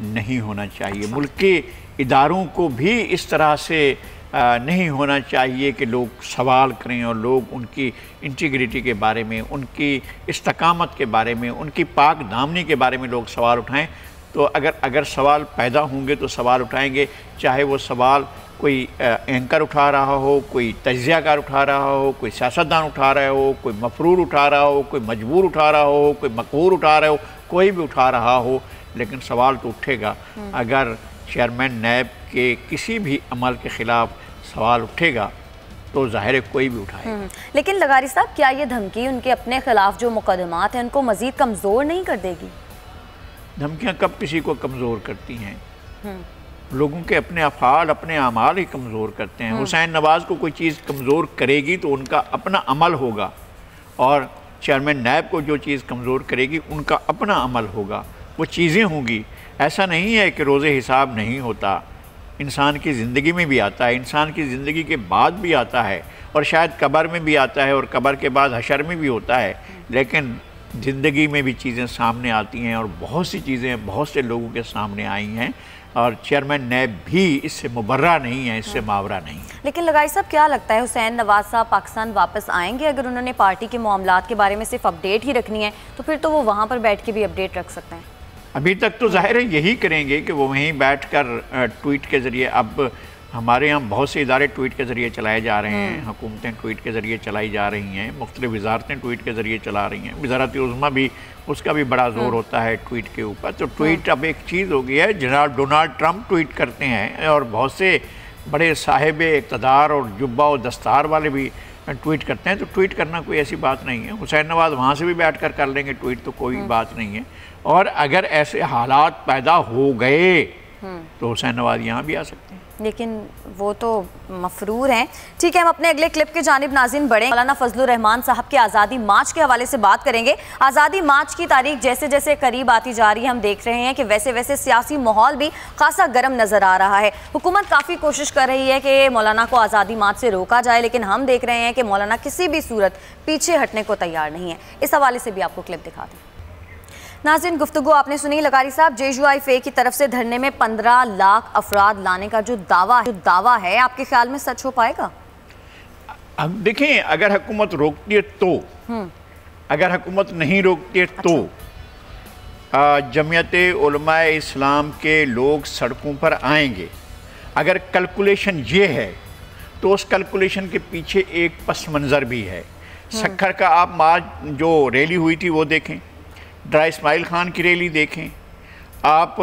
نہیں ہونا چاہیے. ملک کے اداروں کو بھی اس طرح سے نہیں ہونا چاہیے کہ لوگ سوال کریں اور لوگ ان کی انٹیگریٹی کے بارے میں، ان کی استقامت کے بارے میں، ان کی پاک دامنی کے بارے میں لوگ سوال اٹھائیں. تو اگر سوال پیدا ہوں گے تو سوال اٹھائیں گے، چاہے وہ سوال کوئی اینکر اٹھا رہا ہو، کوئی تجزیہ کار اٹھا رہا ہو، کوئی سیاستدان اٹھا رہا ہو، کوئی مفرور اٹھا رہا ہو، کوئی مجبور اٹھا رہا ہو، کوئی مقہور اٹھا رہا ہو، کوئی بھی اٹھا رہا ہو، لیکن سوال تو اٹھے گا. اگر چیئرمین نیب کے کسی بھی عمل کے خلاف سوال اٹھے گا تو ظاہر ہے کوئی بھی اٹھائے گا. لیکن لغاری صاحب، کیا یہ دھمکی ان کے اپنے خلاف جو مقدمات ہیں ان کو مزید کمزور نہیں کر دے گی؟ دھمکیاں کب کسی کو کمزور کرتی ہیں؟ لوگوں کے اپنے افعال، اپنے اعمال ہی کمزور کرتے ہیں. حسین نواز کو کوئی چیز کمزور کرے گی تو ان کا اپنا عمل ہوگا، اور چیئرمین نیب کو جو چیز کمزور کرے گی ان کا اپنا عمل ہوگا، وہ چیزیں ہوں گی. ایسا نہیں ہے کہ روز حساب نہیں ہوتا، انسان کی زندگی میں بھی آتا ہے، انسان کی زندگی کے بعد بھی آتا ہے، اور شاید قبر میں بھی آتا ہے، اور قبر کے بعد حشر میں بھی ہوتا ہے. لیکن زندگی میں بھی چیزیں سامنے آتی ہیں، اور بہت سی چیزیں بہت سے لوگوں کے سامنے آئی ہیں، اور چیئرمین نیب بھی اس سے مبرہ نہیں ہے، اس سے ماورہ نہیں ہے. لیکن لغاری صاحب، کیا لگتا ہے حسین نواز صاحب پاکستان واپس آئیں گے؟ اگر انہوں نے پارٹی کے معاملات کے بارے میں صرف اپڈیٹ ہی رکھنی ہے تو پھر تو وہ وہاں پر بیٹھ کے بھی اپڈیٹ رکھ سکتے ہیں. ابھی تک تو ظاہر ہے یہی کریں گے کہ وہ وہیں بیٹھ کر ٹویٹ کے ذریعے، اب ہمارے یہاں بہت سے ادارے ٹویٹ کے ذریعے چلائے جا رہے ہیں، حکومتیں ٹویٹ کے ذریعے چلائی جا رہی ہیں، مختلف وزارتیں ٹویٹ کے ذریعے چلا رہی ہیں. وزارت عظمیٰ بھی، اس کا بھی بڑا زور ہوتا ہے ٹویٹ کے اوپر. تو ٹویٹ اب ایک چیز ہو گئی ہے. جناب ڈونالڈ ٹرمپ ٹویٹ کرتے ہیں، اور بہت سے بڑے صاحب اقتدار اور جبہ و دستار والے بھی ٹویٹ کرتے ہیں. تو ٹویٹ کرنا کوئی ایسی بات نہیں ہے. حسین نواز وہاں سے بھی بیٹھ کر لیں گے ٹویٹ، تو کوئی بات نہیں ہے. اور اگر ایسے حالات پیدا ہو گئے تو حسین نواز یہاں بھی آ سکتے ہیں. لیکن وہ تو مفرور ہیں. ٹھیک ہے، ہم اپنے اگلے کلپ کی جانب ناظرین بڑھیں. مولانا فضل الرحمان صاحب کے آزادی مارچ کے حوالے سے بات کریں گے. آزادی مارچ کی تاریخ جیسے جیسے قریب آتی جا رہی ہے، ہم دیکھ رہے ہیں کہ ویسے ویسے سیاسی ماحول بھی خاصا گرم نظر آ رہا ہے. حکومت کافی کوشش کر رہی ہے کہ مولانا کو آزادی مارچ سے روکا جائے، لیکن ہم دیکھ رہے ہیں کہ مولانا کسی بھی صورت پیچھے ہٹنے کو تیار نہیں ہے. اس حوالے سے بھی آپ کو کلپ دکھا دیں. ناظرین، گفتگو آپ نے سنی. لغاری صاحب، JUIF کی طرف سے دھرنے میں 15 لاکھ افراد لانے کا جو دعویٰ ہے، آپ کے خیال میں سچ ہو پائے گا؟ اب دیکھیں، اگر حکومت روکتی ہے تو، اگر حکومت نہیں روکتی ہے تو جمعیت علماء اسلام کے لوگ سڑکوں پر آئیں گے. اگر کیلکولیشن یہ ہے تو اس کیلکولیشن کے پیچھے ایک پس منظر بھی ہے. سکھر کا آپ جو ریلی ہوئی تھی وہ دیکھیں، ڈرا اسماعیل خان کی ریلی دیکھیں، آپ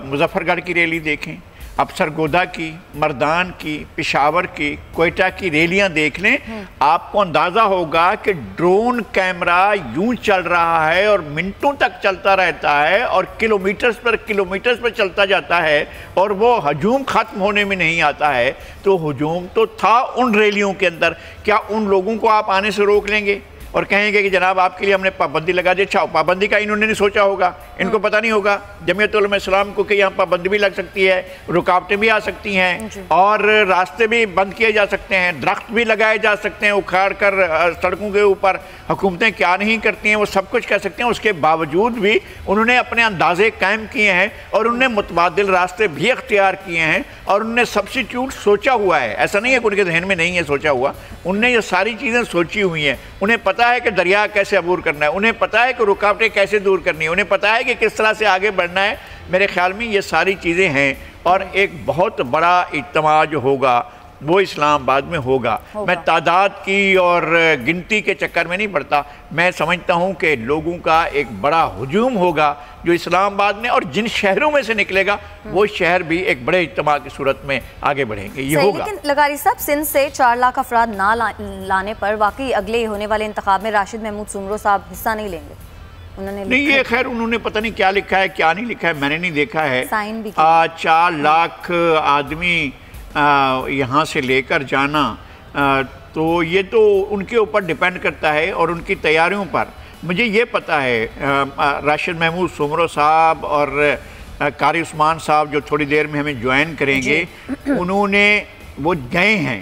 مظفر گڑھ کی ریلی دیکھیں، اب سرگودا کی، مردان کی، پشاور کی، کوئٹہ کی ریلیاں دیکھ لیں. آپ کو اندازہ ہوگا کہ ڈرون کیمرہ یوں چل رہا ہے اور منٹوں تک چلتا رہتا ہے، اور کلومیٹرز پر چلتا جاتا ہے، اور وہ ہجوم ختم ہونے میں نہیں آتا ہے. تو ہجوم تو تھا ان ریلیوں کے اندر. کیا ان لوگوں کو آپ آنے سے روک لیں گے اور کہیں گے کہ جناب آپ کے لیے ہم نے پابندی لگا دی؟ اچھا، پابندی کا انہوں نے نہیں سوچا ہوگا، ان کو پتہ نہیں ہوگا جمعیت علماء اسلام کو کہ یہاں پابندی بھی لگ سکتی ہے، رکاوٹیں بھی آ سکتی ہیں، اور راستے بھی بند کیے جا سکتے ہیں، درخت بھی لگائے جا سکتے ہیں اکھاڑ کر سڑکوں کے اوپر. حکومتیں کیا نہیں کرتی ہیں وہ سب کچھ کہہ سکتے ہیں. اس کے باوجود بھی انہوں نے اپنے اندازے قائم کیے ہیں، اور انہوں نے متبادل راستے بھی اختیار کیے ہیں، اور انہوں نے سبسٹیوٹ سوچا ہوا ہے. ایسا نہیں ہے کہ ان کے ذہن میں نہیں ہے سوچا ہوا، انہوں نے یہ ساری چیزیں سوچی ہوئی ہیں. انہیں پتہ ہے کہ دریا کیسے عبور کرنا ہے، انہیں پتہ ہے کہ رکاوٹیں کیسے دور کرنی ہے، انہیں پتہ ہے کہ کس طرح سے آگے بڑھنا ہے. میرے خیال میں یہ ساری چیزیں ہیں، اور ایک بہت بڑا اجتماع جو ہوگا وہ اسلام آباد میں ہوگا. میں تعداد کی اور گنتی کے چکر میں نہیں پڑتا. میں سمجھتا ہوں کہ لوگوں کا ایک بڑا ہجوم ہوگا جو اسلام آباد میں، اور جن شہروں میں سے نکلے گا وہ شہر بھی ایک بڑے اجتماع کی صورت میں آگے بڑھیں گے. یہ ہوگا. لیکن لغاری صاحب، سندھ سے 4 لاکھ افراد نہ لانے پر واقعی اگلے ہونے والے انتخاب میں راشد محمود سومرو صاحب حصہ نہیں لیں گے؟ نہیں، یہ خیر انہوں نے پتہ نہیں کیا لکھا ہے کیا نہیں لکھا ہے، میں نے نہیں دیکھا ہے. 4 لاکھ آدمی یہاں سے لے کر جانا، تو یہ تو ان کے اوپر ڈیپینڈ کرتا ہے اور ان کی تیاریوں پر. مجھے یہ پتہ ہے راشد محمود سومرو صاحب اور قاری عثمان صاحب جو تھوڑی دیر میں ہمیں جوائن کریں گے، انہوں نے وہ گئے ہیں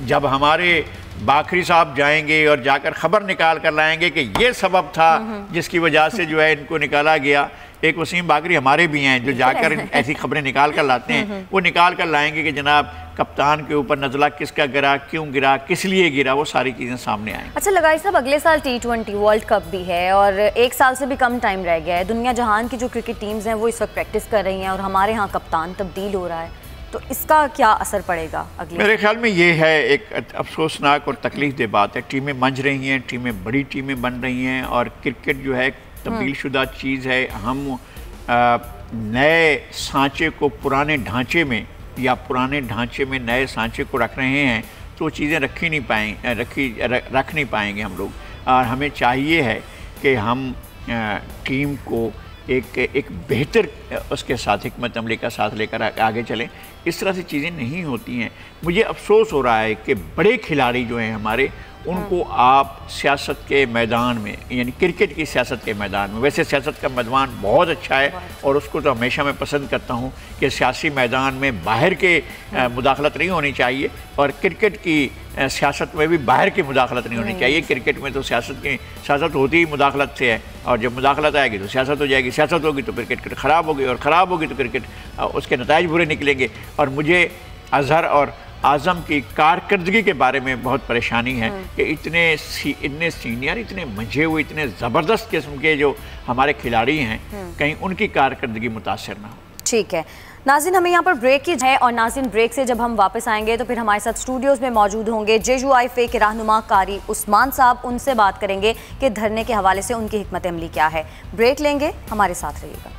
جب ہمارے باکری صاحب جائیں گے اور جا کر خبر نکال کر لائیں گے کہ یہ سبب تھا جس کی وجہ سے جو ہے ان کو نکالا گیا. ایک وسیم باکری ہمارے بھی ہیں جو جا کر ایسی خبریں نکال کر لاتے ہیں, وہ نکال کر لائیں گے کہ جناب کپتان کے اوپر نزلہ کس کا گرا, کیوں گرا, کس لیے گرا, وہ ساری چیزیں سامنے آئیں. اچھا لگائی صاحب, اگلے سال T20 ورلڈ کپ بھی ہے اور 1 سال سے بھی کم ٹائم رہ گیا ہے. دنیا جہان کی جو کرکٹ ٹیمز ہیں وہ اس وقت پریکٹس کر رہی ہیں اور ہمارے ہاں کپتان تبدیل ہو رہا ہے, تو اس کا کیا اثر پڑے گا اگلے؟ میرے خیال میں یہ ہے ایک افسوسناک اور تکلیف دہ بات ہے. ٹیمیں منج رہی ہیں, ٹیمیں بڑی ٹیمیں بن رہی ہیں اور کرکٹ جو ہے تبدیل شدہ چیز ہے. ہم نئے سانچے کو پرانے ڈھانچے میں یا پرانے ڈھانچے میں نئے سانچے کو رکھ رہے ہیں تو وہ چیزیں رکھ نہیں پائیں گے ہم لوگ. اور ہمیں چاہیے ہے کہ ہم ٹیم کو ایک بہتر اس کے ساتھ حکمت عملی کا ساتھ لے کر آگے چلیں. اس طرح سے چیزیں نہیں ہوتی ہیں. مجھے افسوس ہو رہا ہے کہ بڑے کھلاڑی جو ہیں ہمارے, ان کو آپ سیاست کے میدان میں, یعنی کرکٹ کی سیاست کے میدان میں, ویسے سیاست کا میدان بہت اچھا ہے اور اس کو تو ہمیشہ میں پسند کرتا ہوں کہ سیاسی میدان میں باہر کے مداخلت نہیں ہونی چاہیے اور کرکٹ کی سیاست میں بھی باہر کی مداخلت نہیں ہونی چاہیے. کرکٹ میں تو سیاست ہوتی ہی مداخلت سے ہے اور جب مداخلت آئے گی تو سیاست ہو جائے گی, سیاست ہوگی تو پھر کرکٹ خراب ہوگی اور خراب ہوگی تو کرکٹ اس کے نتائج برے نکلیں گے. اور مجھے اظہر اور اعظم کی کارکردگی کے بارے میں بہت پریشانی ہے کہ اتنے سینئر, اتنے منجھے ہوئے, اتنے زبردست قسم کے جو ہمارے کھلاڑی ہیں, کہیں ان کی کارکردگی متاثر نہ ہو. ٹھیک ہے ناظرین, ہمیں یہاں پر بریک کی ہے اور ناظرین بریک سے جب ہم واپس آئیں گے تو پھر ہمارے ساتھ اسٹوڈیوز میں موجود ہوں گے JUIFA کے رہنما قاری عثمان صاحب. ان سے بات کریں گے کہ دھرنے کے حوالے سے ان کی حکمت عملی کیا ہے. بریک لیں گے, ہمارے ساتھ رہیے گا.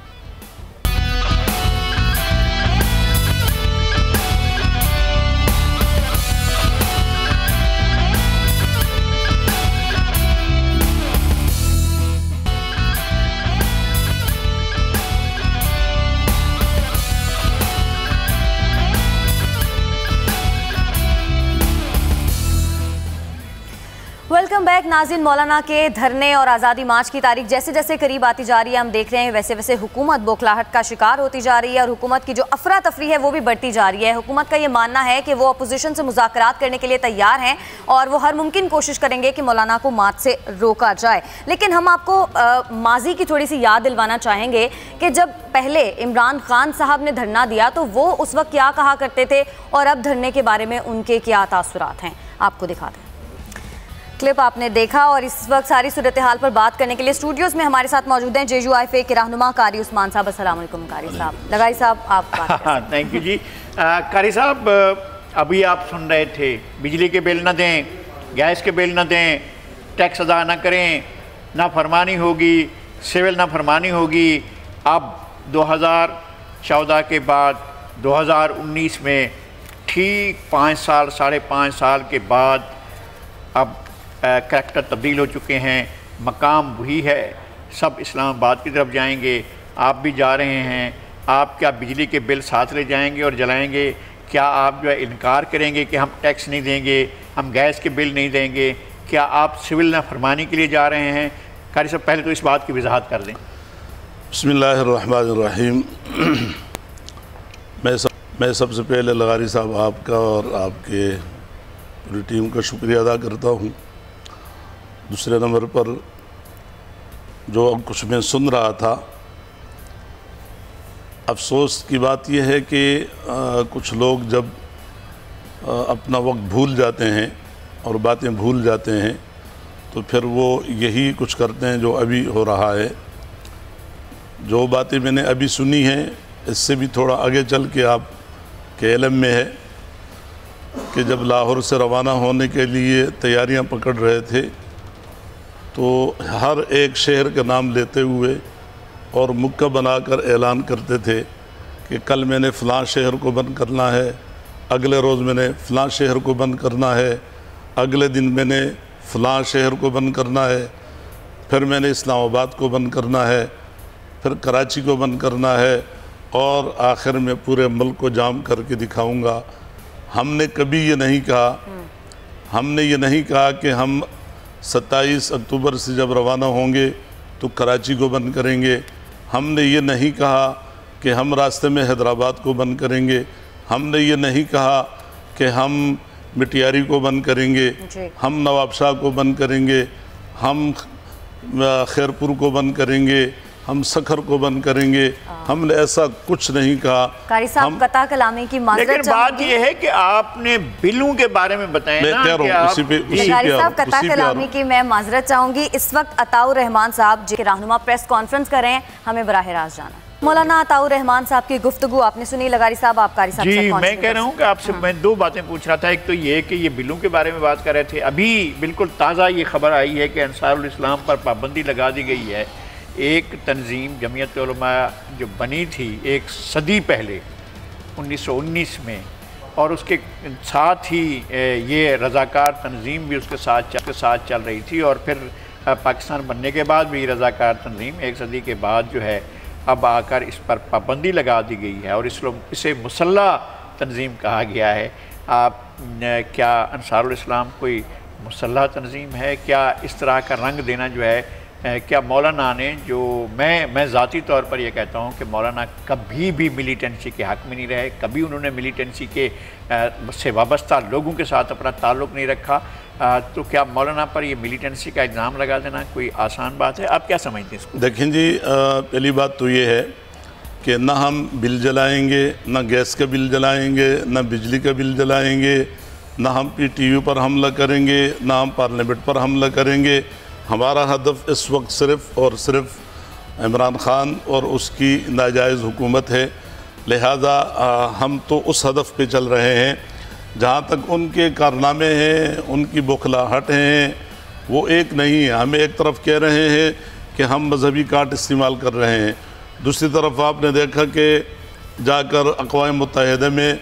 ویلکم بیک ناظرین. مولانا کے دھرنے اور آزادی مارچ کی تاریخ جیسے جیسے قریب آتی جا رہی ہے, ہم دیکھ رہے ہیں ویسے ویسے حکومت بوکھلاہٹ کا شکار ہوتی جا رہی ہے اور حکومت کی جو افراتفری ہے وہ بھی بڑھتی جا رہی ہے. حکومت کا یہ ماننا ہے کہ وہ اپوزیشن سے مذاکرات کرنے کے لیے تیار ہیں اور وہ ہر ممکن کوشش کریں گے کہ مولانا کو مارچ سے روکا جائے. لیکن ہم آپ کو ماضی کی تھوڑی سی یاد دلوانا چاہیں گے کہ جب پہلے عمران خان صاحب نے دھرنا دیا تو وہ اس وقت کیا کہا کرتے تھے اور اب دھرنے کے بارے میں ان کے کیا تاثرات ہیں. آپ کو دکھا دیں. کلپ آپ نے دیکھا اور اس وقت ساری صورتحال پر بات کرنے کے لیے اسٹوڈیوز میں ہمارے ساتھ موجود ہیں JUIFA کے رہنما قاری عثمان صاحب. السلام علیکم قاری صاحب. لگائی صاحب آپ بات کریں. تھینک یو جی. قاری صاحب, ابھی آپ سن رہے تھے بجلی کے بل نہ دیں, گیس کے بل نہ دیں, ٹیکس ادا نہ کریں, نافرمانی ہوگی, سول نافرمانی ہوگی. اب 2014 کے بعد 2019 میں ٹھیک 5 سال 5.5 سال کے بعد اب کریکٹر تبدیل ہو چکے ہیں. مقام وہی ہے, سب اسلام آباد کی طرف جائیں گے. آپ بھی جا رہے ہیں. آپ کیا بجلی کے بل ساتھ لے جائیں گے اور جلائیں گے؟ کیا آپ جو ہے انکار کریں گے کہ ہم ٹیکس نہیں دیں گے, ہم گیس کے بل نہیں دیں گے؟ کیا آپ سول نافرمانی کے لیے جا رہے ہیں؟ قاری صاحب پہلے تو اس بات کی وضاحت کر دیں. بسم اللہ الرحمن الرحیم. میں سب سے پہلے لغاری صاحب آپ کا اور آپ کے پوری ٹیم کا شکریہ ادا کرتا ہوں. دوسرے نمبر پر جو کچھ میں سن رہا تھا, افسوس کی بات یہ ہے کہ کچھ لوگ جب اپنا وقت بھول جاتے ہیں اور باتیں بھول جاتے ہیں تو پھر وہ یہی کچھ کرتے ہیں جو ابھی ہو رہا ہے. جو باتیں میں نے ابھی سنی ہیں اس سے بھی تھوڑا آگے چل کے آپ کے علم میں ہے کہ جب لاہور سے روانہ ہونے کے لیے تیاریاں پکڑ رہے تھے تو ہر ایک شہر کا نام لیتے ہوئے اور مکہ بنا کر اعلان کرتے تھے کہ کل میں نے فلاں شہر کو بند کرنا ہے, اگلے روز میں نے فلاں شہر کو بند کرنا ہے, اگلے دن میں نے فلاں شہر کو بند کرنا ہے, پھر میں نے اسلام آباد کو بند کرنا ہے, پھر کراچی کو بند کرنا ہے اور آخر میں پورے ملک کو جام کر کے دکھاؤں گا. ہم نے کبھی یہ نہیں کہا کہ ہم 27 اکتوبر سے جب روانہ ہوں گے تو کراچی کو بند کریں گے. ہم نے یہ نہیں کہا کہ ہم راستے میں حیدرآباد کو بند کریں گے. ہم نے یہ نہیں کہا کہ ہم مٹیاری کو بند کریں گے، ہم نواب شاہ کو بند کریں گے، ہم خیرپور کو بند کریں گے، ہم سکھر کو بند کریں گے، ہم نے ایسا کچھ نہیں کہا۔ قاری صاحب قطع کلامی کی معذرت لیکن بات یہ ہے کہ آپ نے بلوں کے بارے میں بتائیں نا کہ قاری صاحب قطع کلامی کی میں معذرت چاہوں گی۔ اس وقت عطاء الرحمان صاحب جن کے رہنما پریس کانفرنس کر رہے ہیں، ہمیں براہ راست جانا ہے۔ مولانا عطاء الرحمان صاحب کی گفتگو آپ نے سنی، لغاری صاحب آپ قاری صاحب سے جی میں کہہ رہا ہوں کہ آپ سے میں دو باتیں پوچھ رہا تھا۔ ایک تو یہ کہ یہ بلوں کے بارے میں بات کر رہے تھے، ابھی بالکل تازہ یہ خبر آئی ہے کہ انصار الاسلام پر پابندی لگا دی گئی ہے۔ ایک تنظیم جمعیت علماء جو بنی تھی ایک صدی پہلے 1919 میں، اور اس کے ساتھ ہی یہ رضاکار تنظیم بھی اس کے ساتھ چل رہی تھی، اور پھر پاکستان بننے کے بعد بھی رضاکار تنظیم ایک صدی کے بعد جو ہے اب آ کر اس پر پابندی لگا دی گئی ہے، اور اسے مسلح تنظیم کہا گیا ہے۔ کیا انصار الاسلام کوئی مسلح تنظیم ہے؟ کیا اس طرح کا رنگ دینا جو ہے، کیا مولانا نے جو میں ذاتی طور پر یہ کہتا ہوں کہ مولانا کبھی بھی ملیٹنسی کے حق میں نہیں رہے، کبھی انہوں نے ملیٹنسی کے سے وابستہ لوگوں کے ساتھ اپنا تعلق نہیں رکھا، تو کیا مولانا پر یہ ملیٹنسی کا الزام لگا دینا کوئی آسان بات ہے؟ آپ کیا سمجھتے ہیں اس کو؟ دیکھیں جی، پہلی بات تو یہ ہے کہ نہ ہم بل جلائیں گے، نہ گیس کا بل جلائیں گے، نہ بجلی کا بل جلائیں گے، نہ ہم PTU پر حملہ کریں گے، نہ ہم پارلیمنٹ پر حملہ کریں گے۔ ہمارا ہدف اس وقت صرف اور صرف عمران خان اور اس کی ناجائز حکومت ہے، لہذا ہم تو اس ہدف پہ چل رہے ہیں۔ جہاں تک ان کے کارنامے ہیں، ان کی بوکھلاہٹ ہیں، وہ ایک نہیں ہے۔ ہمیں ایک طرف کہہ رہے ہیں کہ ہم مذہبی کارڈ استعمال کر رہے ہیں، دوسری طرف آپ نے دیکھا کہ جا کر اقوام متحدہ میں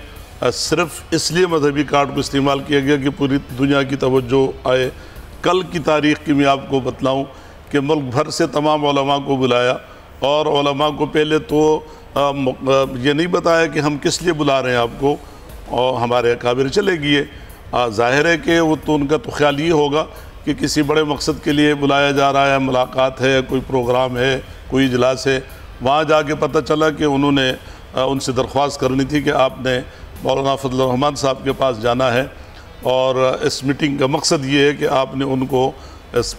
صرف اس لیے مذہبی کارڈ کو استعمال کیا گیا کہ پوری دنیا کی توجہ آئے۔ کل کی تاریخ کی میں آپ کو بتلاؤں کہ ملک بھر سے تمام علماء کو بلایا، اور علماء کو پہلے تو یہ نہیں بتایا کہ ہم کس لیے بلا رہے ہیں آپ کو، اور ہمارے اکابر چلے گئے۔ ظاہر ہے کہ وہ تو ان کا تو خیال یہ ہوگا کہ کسی بڑے مقصد کے لیے بلایا جا رہا ہے، ملاقات ہے، کوئی پروگرام ہے، کوئی اجلاس ہے۔ وہاں جا کے پتہ چلا کہ انہوں نے ان سے درخواست کرنی تھی کہ آپ نے مولانا فضل الرحمان صاحب کے پاس جانا ہے، اور اس میٹنگ کا مقصد یہ ہے کہ آپ نے ان کو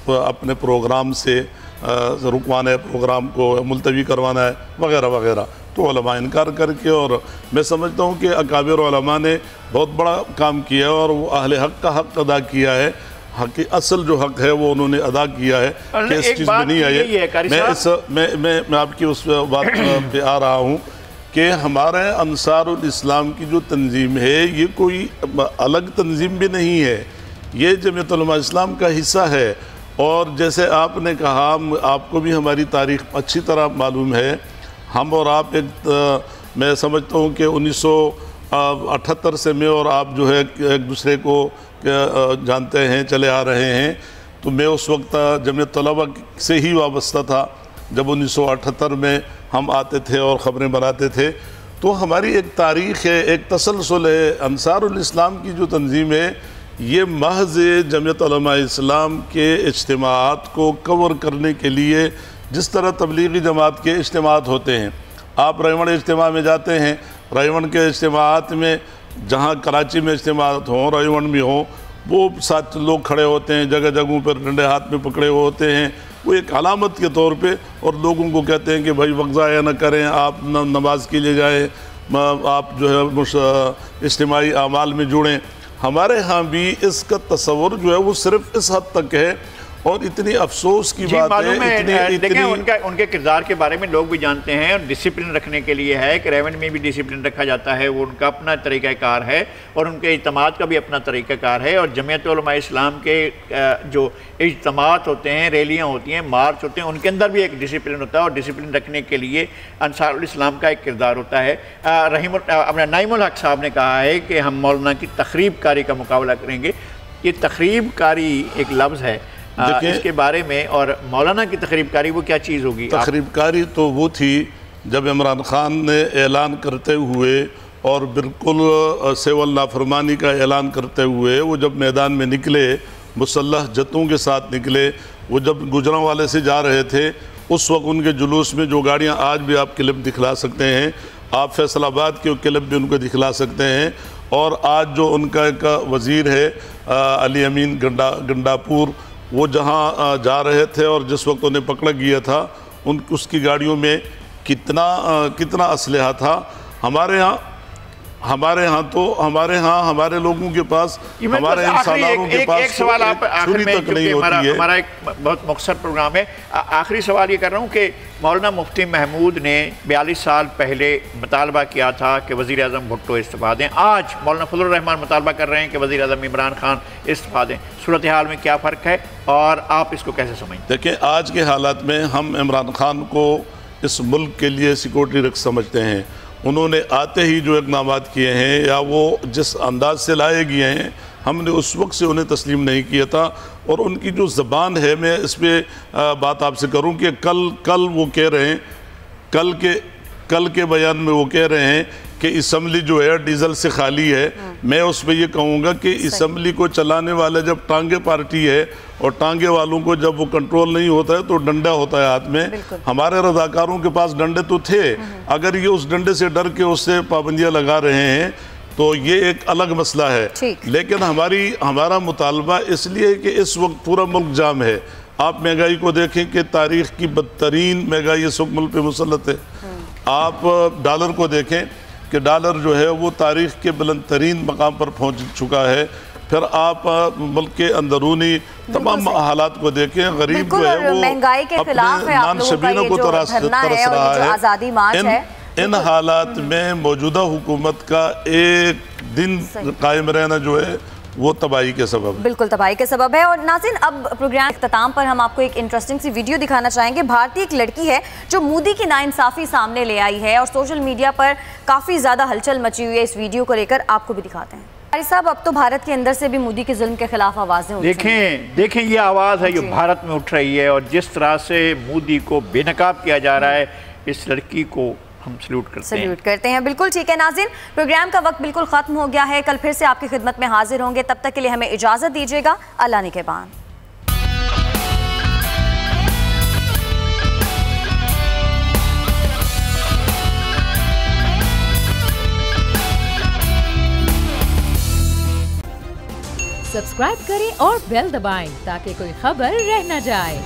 اپنے پروگرام سے رکوانا ہے، پروگرام کو ملتوی کروانا ہے وغیرہ وغیرہ۔ تو علماء انکار کر کے، اور میں سمجھتا ہوں کہ اکابر علماء نے بہت بڑا کام کیا ہے، اور وہ اہل حق کا حق ادا کیا ہے۔ حق اصل جو حق ہے وہ انہوں نے ادا کیا ہے کہ اس چیز میں نہیں آئے۔ میں آپ کی اس بات پہ آ رہا ہوں کہ ہمارے انصار الاسلام کی جو تنظیم ہے یہ کوئی الگ تنظیم بھی نہیں ہے، یہ جمعیت علماء اسلام کا حصہ ہے۔ اور جیسے آپ نے کہا، آپ کو بھی ہماری تاریخ اچھی طرح معلوم ہے، ہم اور آپ میں سمجھتا ہوں کہ 1978 سے میں اور آپ جو ہے ایک دوسرے کو جانتے ہیں، چلے آ رہے ہیں۔ تو میں اس وقت جمعیت طلبہ سے ہی وابستہ تھا جب 1978 میں ہم آتے تھے اور خبریں بناتے تھے۔ تو ہماری ایک تاریخ ہے، ایک تسلسل ہے۔ انصار الاسلام کی جو تنظیم ہے یہ محض جمعیت علماء اسلام کے اجتماعات کو کور کرنے کے لیے، جس طرح تبلیغی جماعت کے اجتماعات ہوتے ہیں، آپ ریون اجتماع میں جاتے ہیں، ریون کے اجتماعات میں جہاں کراچی میں اجتماعات ہوں، ریون میں ہوں، وہ 7 لوگ کھڑے ہوتے ہیں، جگہ جگہوں پر ڈنڈے ہاتھ میں پکڑے ہوئے ہوتے ہیں، وہ ایک علامت کے طور پہ، اور لوگوں کو کہتے ہیں کہ بھائی وقت ضائع نہ کریں، آپ نماز کے لیے جائیں، آپ جو ہے اجتماعی اعمال میں جڑیں۔ ہمارے ہاں بھی اس کا تصور جو ہے وہ صرف اس حد تک ہے، اور اتنی افسوس کی بات ہے۔ دیکھیں ان کے کردار کے بارے میں لوگ بھی جانتے ہیں، اور ڈسپلن رکھنے کے لیے ہے کہ ریون میں بھی ڈسپلن رکھا جاتا ہے، وہ ان کا اپنا طریقہ کار ہے، اور ان کے اجتماعات کا بھی اپنا طریقہ کار ہے۔ اور جمعیت علماء اسلام کے جو اجتماعات ہوتے ہیں، ریلیاں ہوتی ہیں، مارچ ہوتے ہیں، ان کے اندر بھی ایک ڈسپلن ہوتا ہے، اور ڈسپلن رکھنے کے لیے انصار الاسلام کا ایک کردار ہوتا ہے۔ اپنا نعیم الحق صاحب نے کہا ہے کہ ہم مولانا کی تخریب کاری کا مقابلہ کریں گے۔ یہ تخریب کاری ایک لفظ ہے، اس کے بارے میں، اور مولانا کی تخریب کاری وہ کیا چیز ہوگی؟ تخریب کاری تو وہ تھی جب عمران خان نے اعلان کرتے ہوئے، اور بالکل سیول نافرمانی کا اعلان کرتے ہوئے وہ جب میدان میں نکلے، مسلح جتوں کے ساتھ نکلے، وہ جب گجرانوالے سے جا رہے تھے، اس وقت ان کے جلوس میں جو گاڑیاں آج بھی آپ کلپ دکھلا سکتے ہیں، آپ فیصل آباد کے کلپ بھی ان کو دکھلا سکتے ہیں، اور آج جو ان کا ایک وزیر ہے علی امین گنڈاپور، وہ جہاں جا رہے تھے اور جس وقت انہیں پکڑا گیا تھا اس کی گاڑیوں میں کتنا اسلحہ تھا. ہمارے ہاں ہمارے لوگوں کے پاس، ہمارے انسانوں کے پاس ایک سوال آپ آخر میں، تک نہیں ہوتی ہے. ہمارا ایک بہت مختصر پروگرام ہے، آخری سوال یہ کر رہا ہوں کہ مولانا مفتی محمود نے 42 سال پہلے مطالبہ کیا تھا کہ وزیر اعظم بھٹو استعفیٰ دیں. آج مولانا فضل الرحمان مطالبہ کر رہے ہیں کہ وزیر اعظم عمران خان استعفیٰ دیں. صورتحال میں کیا فرق ہے اور آپ اس کو کیسے سمجھتے ہیں؟ دیکھیں، آج کے حالات میں ہم عمران خان کو اس ملک کے لیے سیکورٹی رکس سمجھتے ہیں. انہوں نے آتے ہی جو اقدامات کیے ہیں یا وہ جس انداز سے لائے گئے ہیں، ہم نے اس وقت سے انہیں تسلیم نہیں کیا تھا. اور ان کی جو زبان ہے، میں اس پہ بات آپ سے کروں کہ کل وہ کہہ رہے ہیں، کل کے بیان میں وہ کہہ رہے ہیں کہ اسمبلی جو ہے ڈیزل سے خالی ہے. میں اس پہ یہ کہوں گا کہ اسمبلی کو چلانے والے جب ٹانگے پارٹی ہے اور ٹانگے والوں کو جب وہ کنٹرول نہیں ہوتا ہے تو ڈنڈا ہوتا ہے ہاتھ میں. ہمارے رضاکاروں کے پاس ڈنڈے تو تھے، اگر یہ اس ڈنڈے سے ڈر کے اس سے پابندیاں لگا رہے ہیں تو یہ ایک الگ مسئلہ ہے. لیکن ہمارا مطالبہ اس لیے کہ اس وقت پورا ملک جام ہے. آپ مہنگائی کو دیکھیں کہ تاریخ کی بدترین مہنگائی اس وقت ملک پہ مسلط ہے. آپ ڈالر کو دیکھیں کہ ڈالر جو ہے وہ تاریخ کے بلند ترین مقام پر پہنچ چکا ہے. پھر آپ ملک کے اندرونی تمام حالات کو دیکھیں، غریب جو ہے وہ مہنگائی کے خلاف ہے، نان شبینوں کو ترس رہا ہے. ان حالات میں موجودہ حکومت کا ایک دن قائم رہنا جو ہے وہ تباہی کے سبب ہے. بالکل تباہی کے سبب ہے. اور ناظرین، اب پروگرام اختتام پر ہم آپ کو ایک انٹرسٹنگ سی ویڈیو دکھانا چاہیں گے. بھارتی ایک لڑکی ہے جو مودی کی ناانصافی سامنے لے آئی ہے اور سوشل میڈیا پر کافی زیادہ ہلچل مچی ہوئی ہے. اس ویڈیو کو لے کر آپ کو بھی دکھاتے ہیں. قاری صاحب، اب تو بھارت کے اندر سے بھی مودی کے ظلم کے خلاف آوازیں اٹھ رہی ہیں. دیکھیں یہ آواز ہے جو بھارت میں اٹھ رہی ہے، اور جس طرح سے مودی کو بے نقاب کیا جا رہا ہے، اس لڑکی کو ہم سلیوٹ کرتے ہیں. بالکل ٹھیک ہے ناظرین، پروگرام کا وقت بالکل ختم ہو گیا ہے. کل پھر سے آپ کی خدمت میں حاضر ہوں گے. تب تک کے لیے ہمیں اجازت دیجیے گا. اللہ نگہبان. سبسکرائب کریں اور بیل دبائیں تاکہ کوئی خبر رہ نہ جائے.